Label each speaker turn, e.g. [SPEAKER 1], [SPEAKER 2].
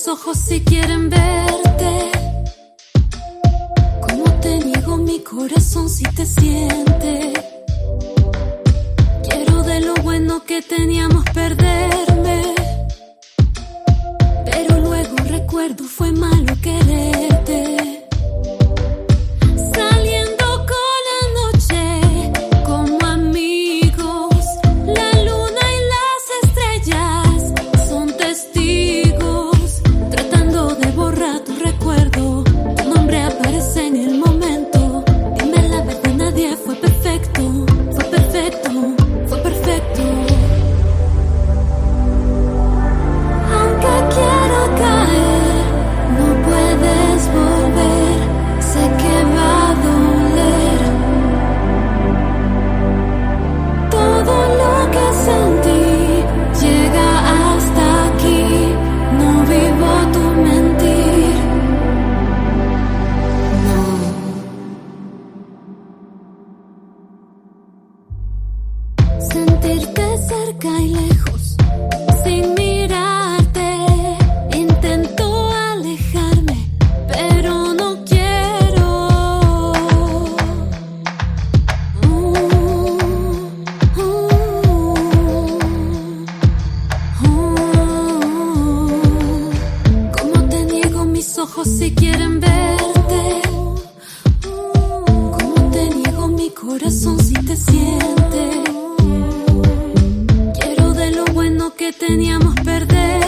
[SPEAKER 1] Ojos si quieren verte, como te niego mi corazón si te siente. Quiero de lo bueno que teníamos perderme, pero luego recuerdo fue malo quererte. Saliendo con la noche como amigos, la luna y las estrellas son testigos. De borrar tu recuerdo, tu nombre aparece en el momento. Dime la verdad, nadie fue perfecto, fue perfecto, fue perfecto. Aunque quiero caer, no puedes volver. Sé que va a doler todo lo que sentí. Llega hasta aquí, no vivo tu mentir, no. Sentirte cerca y lejos, sin mirarte. Intento alejarme, pero no quiero. Como te niego mis ojos si quieren verte, como te niego mi corazón si te siente. Quiero de lo bueno que teníamos perder.